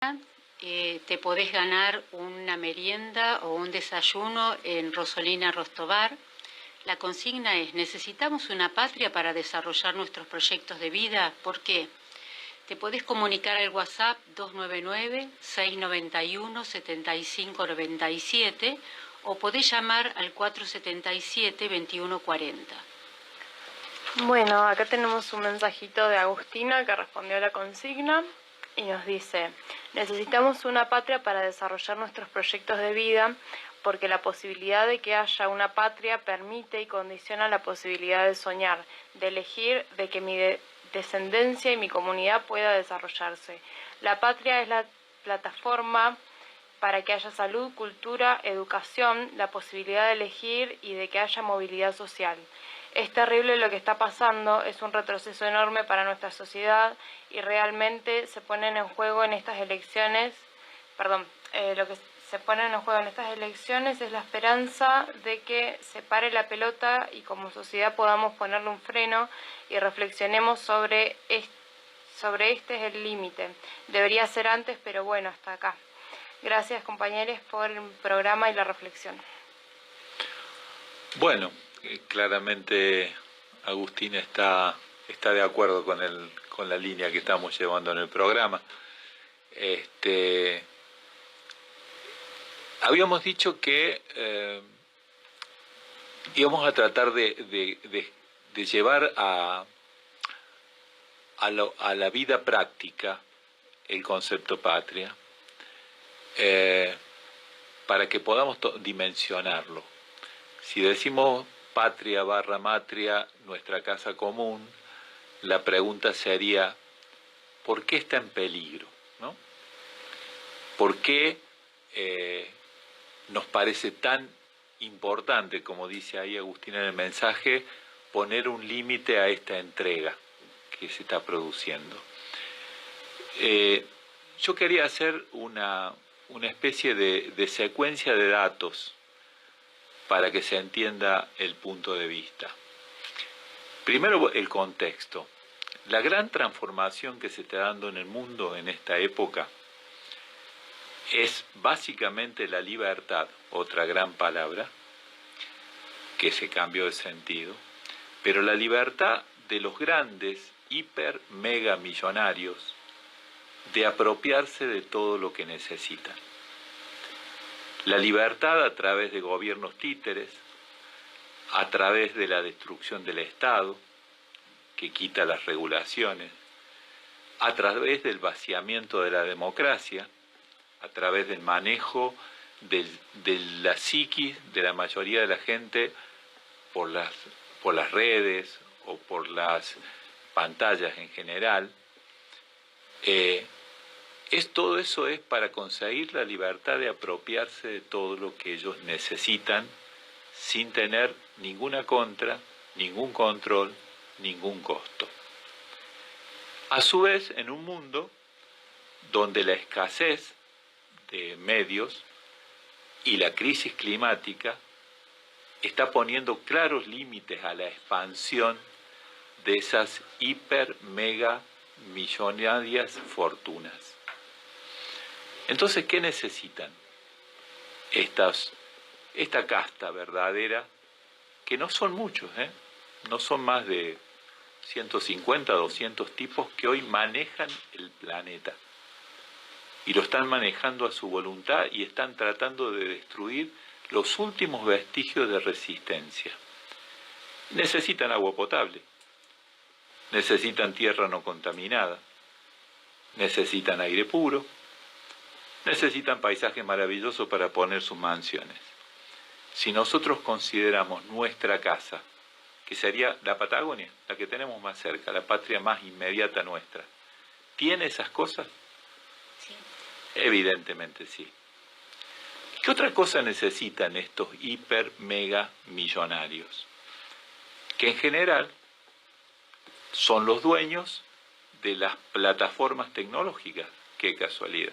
te podés ganar una merienda o un desayuno en Rosolina Rostobar. La consigna es: necesitamos una patria para desarrollar nuestros proyectos de vida. ¿Por qué? Te podés comunicar al WhatsApp 299-691-7597 o podés llamar al 477-2140. Bueno, acá tenemos un mensajito de Agustina que respondió a la consigna y nos dice: necesitamos una patria para desarrollar nuestros proyectos de vida, porque la posibilidad de que haya una patria permite y condiciona la posibilidad de soñar, de elegir, de que mi descendencia y mi comunidad pueda desarrollarse. La patria es la plataforma para que haya salud, cultura, educación, la posibilidad de elegir y de que haya movilidad social. Es terrible lo que está pasando, es un retroceso enorme para nuestra sociedad y realmente se ponen en juego en estas elecciones, lo que se pone en juego en estas elecciones es la esperanza de que se pare la pelota y como sociedad podamos ponerle un freno y reflexionemos sobre este es el límite. Debería ser antes, pero bueno, hasta acá. Gracias, compañeros, por el programa y la reflexión. Bueno, claramente Agustín está de acuerdo con la línea que estamos llevando en el programa. Habíamos dicho que íbamos a tratar de llevar a la vida práctica el concepto patria, para que podamos dimensionarlo. Si decimos patria / matria, nuestra casa común, la pregunta sería: ¿por qué está en peligro? ¿No? ¿Por qué nos parece tan importante, como dice ahí Agustín en el mensaje, poner un límite a esta entrega que se está produciendo? Yo quería hacer una especie de secuencia de datos para que se entienda el punto de vista. Primero, el contexto. La gran transformación que se está dando en el mundo en esta época es básicamente la libertad, otra gran palabra que se cambió de sentido, pero la libertad de los grandes, hiper, mega millonarios de apropiarse de todo lo que necesitan. La libertad a través de gobiernos títeres, a través de la destrucción del Estado, que quita las regulaciones, a través del vaciamiento de la democracia, a través del manejo de la psiquis de la mayoría de la gente por las redes o por las pantallas en general. Todo eso es para conseguir la libertad de apropiarse de todo lo que ellos necesitan sin tener ninguna contra, ningún control, ningún costo. A su vez, en un mundo donde la escasez de medios y la crisis climática está poniendo claros límites a la expansión de esas hiper, mega, millonarias fortunas. Entonces, ¿qué necesitan? Esta casta verdadera, que no son muchos, no son más de 150, 200 tipos que hoy manejan el planeta. Y lo están manejando a su voluntad y están tratando de destruir los últimos vestigios de resistencia. Necesitan agua potable, necesitan tierra no contaminada, necesitan aire puro, necesitan paisajes maravillosos para poner sus mansiones. Si nosotros consideramos nuestra casa, que sería la Patagonia, la que tenemos más cerca, la patria más inmediata nuestra, ¿tiene esas cosas? Sí. Evidentemente sí. ¿Qué otra cosa necesitan estos hiper, mega millonarios? Que en general son los dueños de las plataformas tecnológicas. Qué casualidad.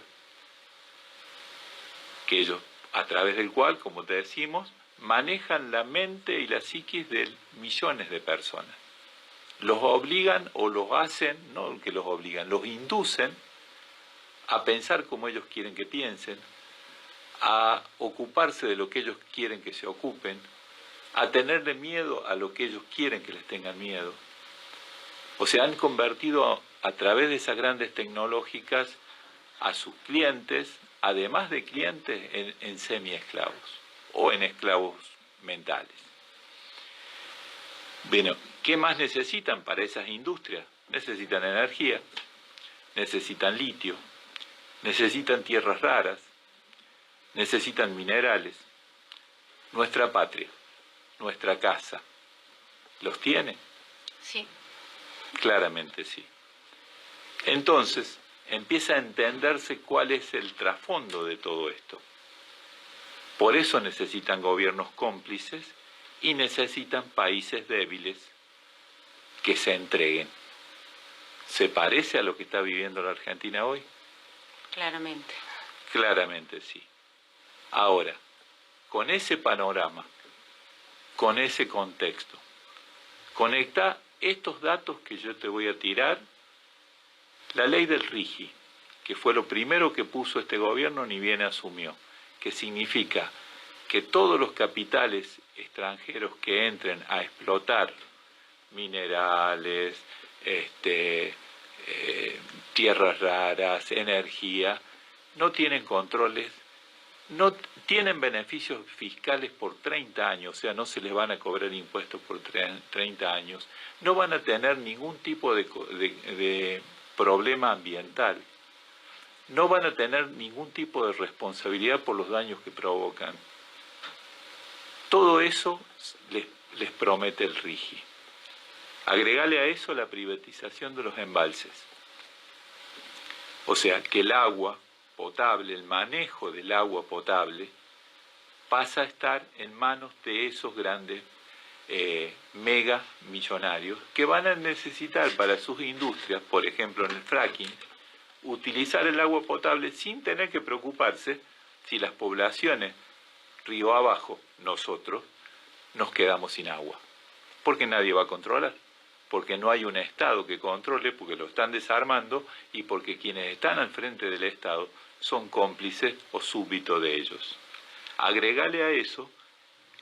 Que ellos, a través del cual, como te decimos, manejan la mente y la psiquis de millones de personas. Los obligan o los hacen, no que los obligan, los inducen a pensar como ellos quieren que piensen, a ocuparse de lo que ellos quieren que se ocupen, a tenerle miedo a lo que ellos quieren que les tengan miedo. O sea, han convertido a través de esas grandes tecnológicas a sus clientes, además de clientes, en semi-esclavos o en esclavos mentales. Bueno, ¿qué más necesitan para esas industrias? Necesitan energía, necesitan litio, necesitan tierras raras, necesitan minerales. Nuestra patria, nuestra casa, ¿los tiene? Sí. Claramente sí. Entonces, empieza a entenderse cuál es el trasfondo de todo esto. Por eso necesitan gobiernos cómplices y necesitan países débiles que se entreguen. ¿Se parece a lo que está viviendo la Argentina hoy? Claramente. Claramente sí. Ahora, con ese panorama, con ese contexto, conecta estos datos que yo te voy a tirar, la ley del RIGI, que fue lo primero que puso este gobierno ni bien asumió, que significa que todos los capitales extranjeros que entren a explotar minerales, tierras raras, energía, no tienen controles, no tienen beneficios fiscales por 30 años, o sea, no se les van a cobrar impuestos por 30 años, no van a tener ningún tipo de problema ambiental, no van a tener ningún tipo de responsabilidad por los daños que provocan. Todo eso les promete el RIGI. Agregale a eso la privatización de los embalses. O sea, que el agua potable, el manejo del agua potable, pasa a estar en manos de esos grandes mega millonarios que van a necesitar para sus industrias, por ejemplo en el fracking, utilizar el agua potable sin tener que preocuparse si las poblaciones río abajo, nosotros, nos quedamos sin agua. Porque nadie va a controlar, porque no hay un Estado que controle, porque lo están desarmando y porque quienes están al frente del Estado son cómplices o súbditos de ellos. Agregale a eso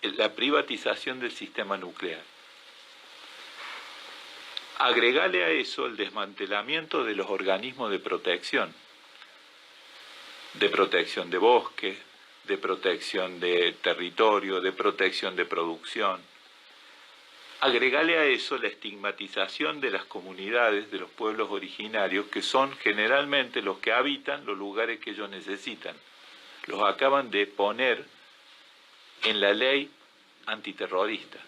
la privatización del sistema nuclear. Agregale a eso el desmantelamiento de los organismos de protección de bosques, de protección de territorio, de protección de producción. Agregale a eso la estigmatización de las comunidades, de los pueblos originarios, que son generalmente los que habitan los lugares que ellos necesitan. Los acaban de poner en la ley antiterrorista.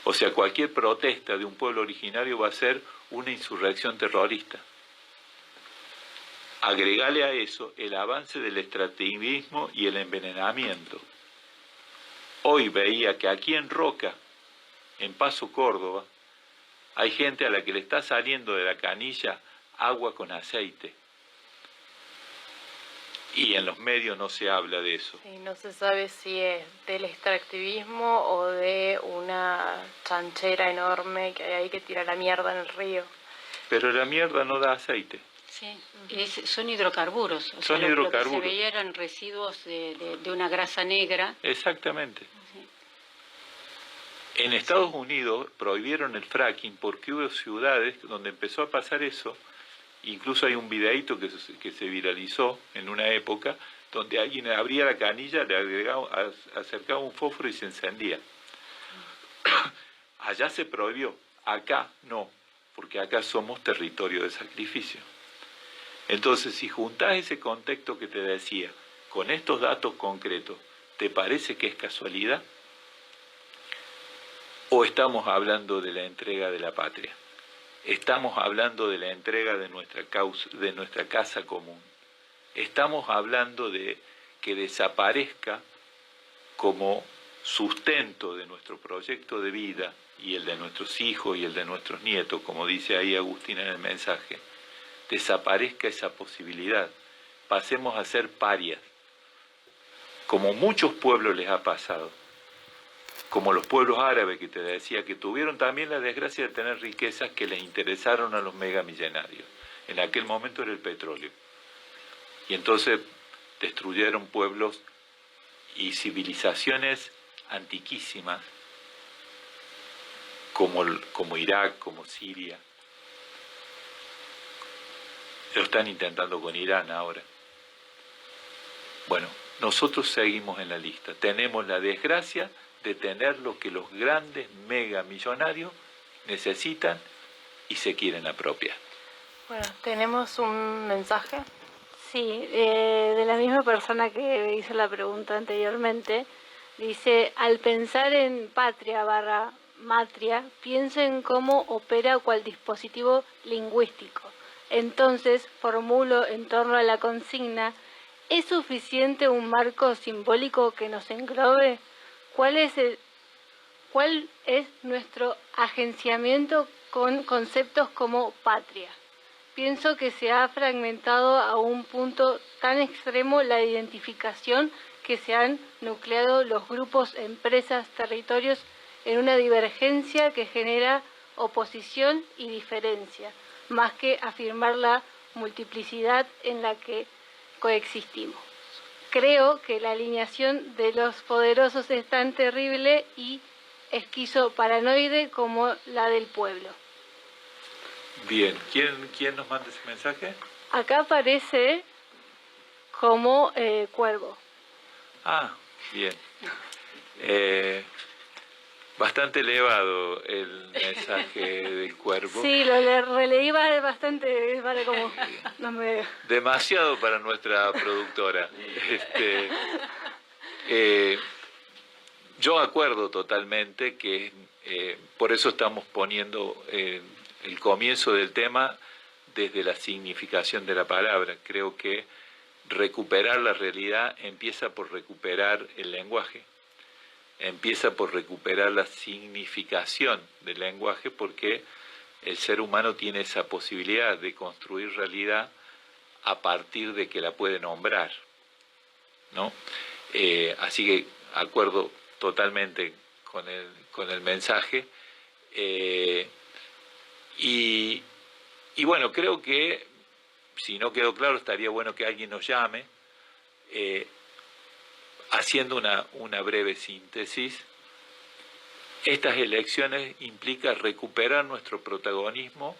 O sea, cualquier protesta de un pueblo originario va a ser una insurrección terrorista. Agregale a eso el avance del extractivismo y el envenenamiento. Hoy veía que aquí en Roca, en Paso Córdoba, hay gente a la que le está saliendo de la canilla agua con aceite. Y en los medios no se habla de eso. Sí, no se sabe si es del extractivismo o de una chanchera enorme que hay ahí que tira la mierda en el río. Pero la mierda no da aceite. Sí, son hidrocarburos. Son hidrocarburos. Lo que se veía eran residuos de una grasa negra. Exactamente. Sí. En Estados Unidos prohibieron el fracking porque hubo ciudades donde empezó a pasar eso. Incluso hay un videíto que se viralizó en una época donde alguien abría la canilla, le acercaba un fósforo y se encendía. Allá se prohibió, acá no, porque acá somos territorio de sacrificio. Entonces, si juntás ese contexto que te decía con estos datos concretos, ¿te parece que es casualidad? ¿O estamos hablando de la entrega de la patria? Estamos hablando de la entrega de nuestra casa común. Estamos hablando de que desaparezca como sustento de nuestro proyecto de vida y el de nuestros hijos y el de nuestros nietos, como dice ahí Agustín en el mensaje, desaparezca esa posibilidad. Pasemos a ser parias, como muchos pueblos les ha pasado. Como los pueblos árabes que te decía, que tuvieron también la desgracia de tener riquezas que les interesaron a los megamillonarios. En aquel momento era el petróleo. Y entonces destruyeron pueblos y civilizaciones antiquísimas, como Irak, como Siria. Lo están intentando con Irán ahora. Bueno, nosotros seguimos en la lista. Tenemos la desgracia de tener lo que los grandes megamillonarios necesitan y se quieren apropiar. Bueno, tenemos un mensaje. Sí, de la misma persona que hizo la pregunta anteriormente, dice: al pensar en patria/matria, pienso en cómo opera cual dispositivo lingüístico. Entonces, formulo en torno a la consigna: ¿es suficiente un marco simbólico que nos englobe? ¿Cuál es nuestro agenciamiento con conceptos como patria? Pienso que se ha fragmentado a un punto tan extremo la identificación que se han nucleado los grupos, empresas, territorios en una divergencia que genera oposición y diferencia, más que afirmar la multiplicidad en la que coexistimos. Creo que la alineación de los poderosos es tan terrible y esquizoparanoide como la del pueblo. Bien, ¿quién nos manda ese mensaje? Acá aparece como cuervo. Ah, bien. Bastante elevado el mensaje del cuervo. Sí, lo releí bastante, vale, como no me... Demasiado para nuestra productora. Yo acuerdo totalmente que por eso estamos poniendo el comienzo del tema desde la significación de la palabra. Creo que recuperar la realidad empieza por recuperar el lenguaje, empieza por recuperar la significación del lenguaje, porque el ser humano tiene esa posibilidad de construir realidad a partir de que la puede nombrar, ¿no? Así que acuerdo totalmente con el mensaje. Y bueno, creo que, si no quedó claro, estaría bueno que alguien nos llame, haciendo una breve síntesis. Estas elecciones implican recuperar nuestro protagonismo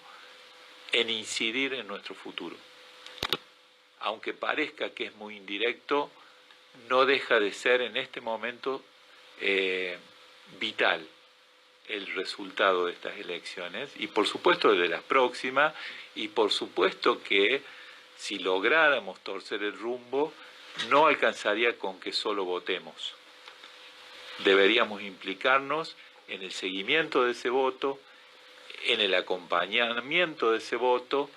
en incidir en nuestro futuro. Aunque parezca que es muy indirecto, no deja de ser en este momento vital el resultado de estas elecciones, y por supuesto de las próximas, y por supuesto que si lográramos torcer el rumbo, no alcanzaría con que solo votemos. Deberíamos implicarnos en el seguimiento de ese voto, en el acompañamiento de ese voto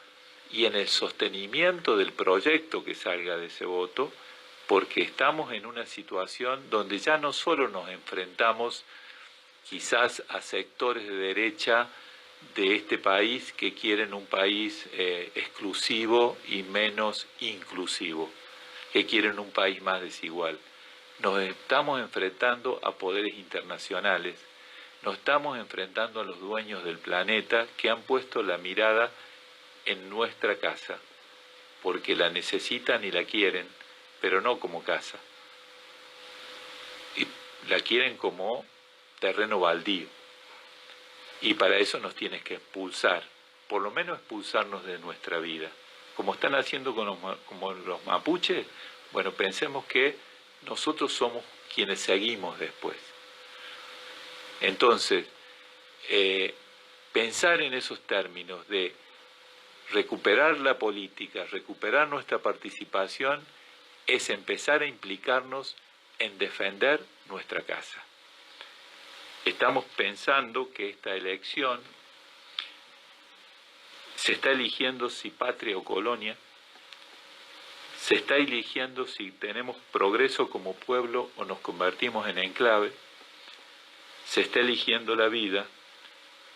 y en el sostenimiento del proyecto que salga de ese voto, porque estamos en una situación donde ya no solo nos enfrentamos quizás a sectores de derecha de este país que quieren un país exclusivo y menos inclusivo, que quieren un país más desigual. Nos estamos enfrentando a poderes internacionales, nos estamos enfrentando a los dueños del planeta que han puesto la mirada en nuestra casa, porque la necesitan y la quieren, pero no como casa. Y la quieren como terreno baldío. Y para eso nos tienes que expulsar, por lo menos expulsarnos de nuestra vida. Como están haciendo con los mapuches, bueno, pensemos que nosotros somos quienes seguimos después. Entonces, pensar en esos términos de recuperar la política, recuperar nuestra participación, es empezar a implicarnos en defender nuestra casa. Estamos pensando que esta elección se está eligiendo si patria o colonia, se está eligiendo si tenemos progreso como pueblo o nos convertimos en enclave, se está eligiendo la vida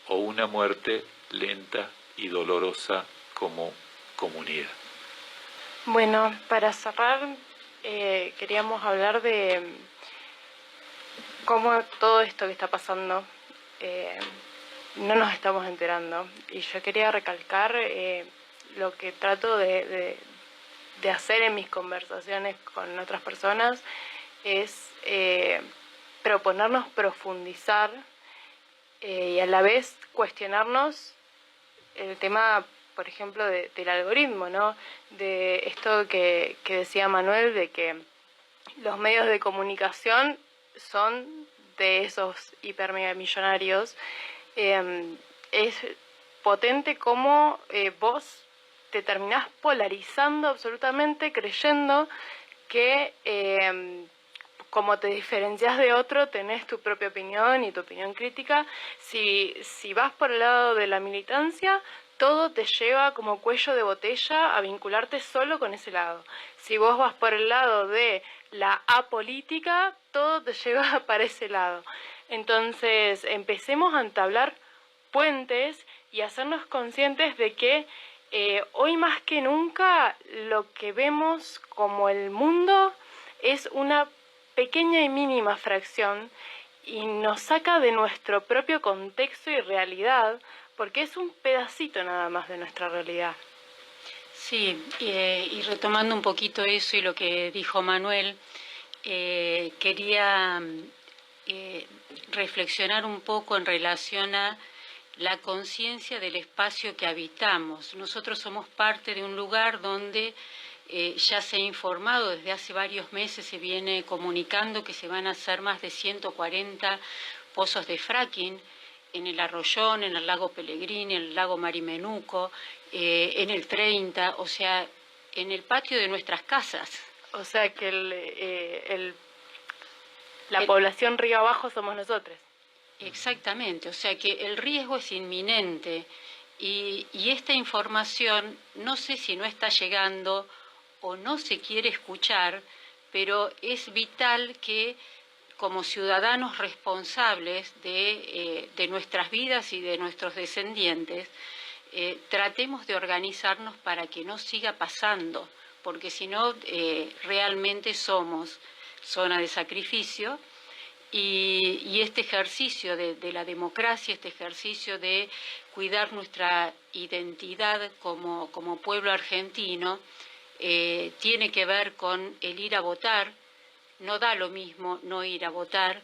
o una muerte lenta y dolorosa como comunidad. Bueno, para cerrar, queríamos hablar de cómo todo esto que está pasando no nos estamos enterando. Y yo quería recalcar lo que trato de hacer en mis conversaciones con otras personas es proponernos profundizar y a la vez cuestionarnos el tema, por ejemplo, del algoritmo, ¿no? De esto que decía Manuel, de que los medios de comunicación son de esos hipermegamillonarios. Es potente cómo vos te terminás polarizando absolutamente, creyendo que como te diferencias de otro, tenés tu propia opinión y tu opinión crítica. Si vas por el lado de la militancia, todo te lleva como cuello de botella a vincularte solo con ese lado. Si vos vas por el lado de la apolítica, todo te lleva para ese lado. Entonces, empecemos a entablar puentes y hacernos conscientes de que hoy más que nunca lo que vemos como el mundo es una pequeña y mínima fracción y nos saca de nuestro propio contexto y realidad, porque es un pedacito nada más de nuestra realidad. Sí, y retomando un poquito eso y lo que dijo Manuel, quería reflexionar un poco en relación a la conciencia del espacio que habitamos. Nosotros somos parte de un lugar donde ya se ha informado, desde hace varios meses se viene comunicando que se van a hacer más de 140 pozos de fracking en el Arroyón, en el lago Pellegrini, en el lago Marimenuco, en el 30, o sea, en el patio de nuestras casas. O sea que la población río abajo somos nosotros. Exactamente, o sea que el riesgo es inminente y esta información no sé si no está llegando o no se quiere escuchar, pero es vital que como ciudadanos responsables de nuestras vidas y de nuestros descendientes, tratemos de organizarnos para que no siga pasando, porque si no realmente somos zona de sacrificio. Y este ejercicio de la democracia, este ejercicio de cuidar nuestra identidad como pueblo argentino, tiene que ver con el ir a votar, no da lo mismo no ir a votar,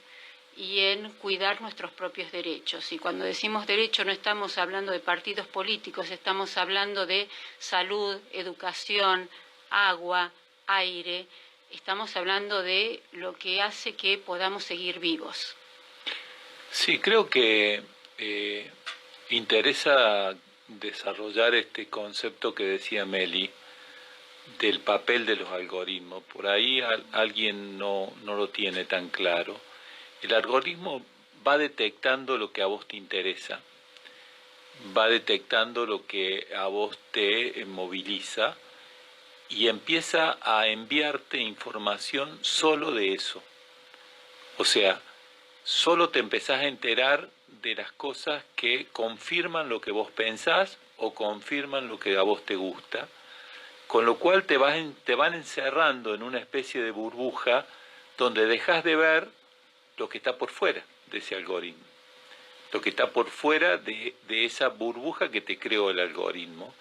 y en cuidar nuestros propios derechos. Y cuando decimos derecho no estamos hablando de partidos políticos, estamos hablando de salud, educación, agua, aire. Estamos hablando de lo que hace que podamos seguir vivos. Sí, creo que interesa desarrollar este concepto que decía Meli del papel de los algoritmos. Por ahí alguien no lo tiene tan claro. El algoritmo va detectando lo que a vos te interesa, va detectando lo que a vos te moviliza, y empieza a enviarte información solo de eso. O sea, solo te empezás a enterar de las cosas que confirman lo que vos pensás o confirman lo que a vos te gusta, con lo cual te van encerrando en una especie de burbuja donde dejas de ver lo que está por fuera de ese algoritmo, lo que está por fuera de esa burbuja que te creó el algoritmo.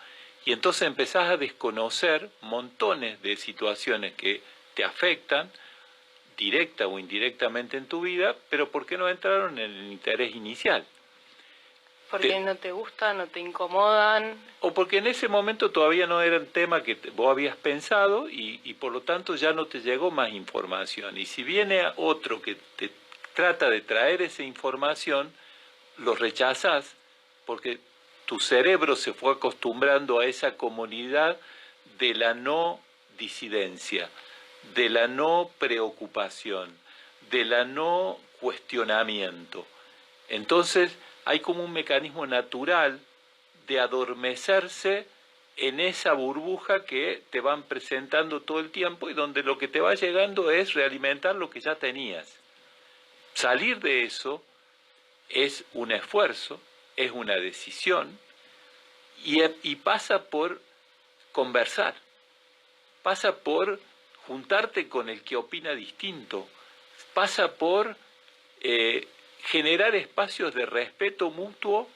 Y entonces empezás a desconocer montones de situaciones que te afectan, directa o indirectamente en tu vida, pero porque no entraron en el interés inicial. Porque no te gustan, no te incomodan. O porque en ese momento todavía no era un tema que vos habías pensado y por lo tanto ya no te llegó más información. Y si viene otro que te trata de traer esa información, lo rechazás porque tu cerebro se fue acostumbrando a esa comunidad de la no disidencia, de la no preocupación, de la no cuestionamiento. Entonces hay como un mecanismo natural de adormecerse en esa burbuja que te van presentando todo el tiempo y donde lo que te va llegando es realimentar lo que ya tenías. Salir de eso es un esfuerzo, es una decisión y pasa por conversar, pasa por juntarte con el que opina distinto, pasa por generar espacios de respeto mutuo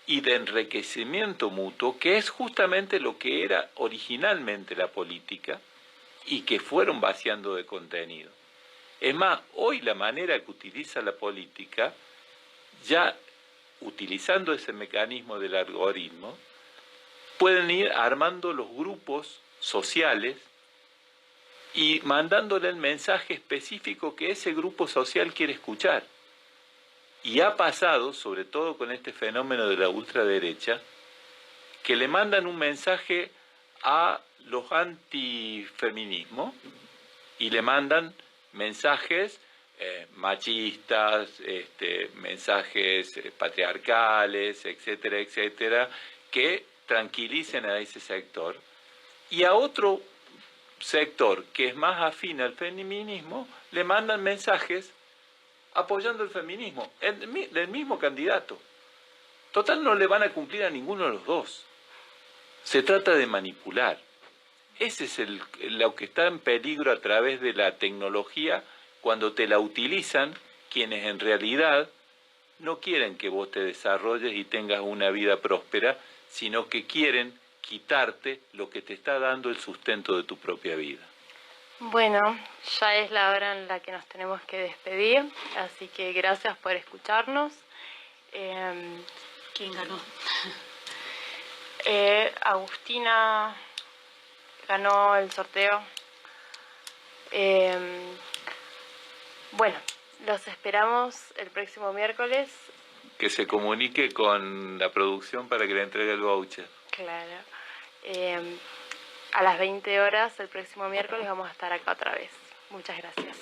y de enriquecimiento mutuo, que es justamente lo que era originalmente la política y que fueron vaciando de contenido. Es más, hoy la manera que utiliza la política, ya utilizando ese mecanismo del algoritmo, pueden ir armando los grupos sociales y mandándole el mensaje específico que ese grupo social quiere escuchar. Y ha pasado, sobre todo con este fenómeno de la ultraderecha, que le mandan un mensaje a los antifeminismos y le mandan mensajes machistas, mensajes patriarcales, etcétera, etcétera, que tranquilicen a ese sector. Y a otro sector que es más afín al feminismo, le mandan mensajes apoyando el feminismo, del mismo candidato. Total, no le van a cumplir a ninguno de los dos. Se trata de manipular. Ese es lo que está en peligro a través de la tecnología cuando te la utilizan quienes en realidad no quieren que vos te desarrolles y tengas una vida próspera, sino que quieren quitarte lo que te está dando el sustento de tu propia vida. Bueno, ya es la hora en la que nos tenemos que despedir, así que gracias por escucharnos. ¿Quién ganó? Agustina ganó el sorteo. Bueno, los esperamos el próximo miércoles. Que se comunique con la producción para que le entregue el voucher. Claro. A las 20 horas el próximo miércoles vamos a estar acá otra vez. Muchas gracias.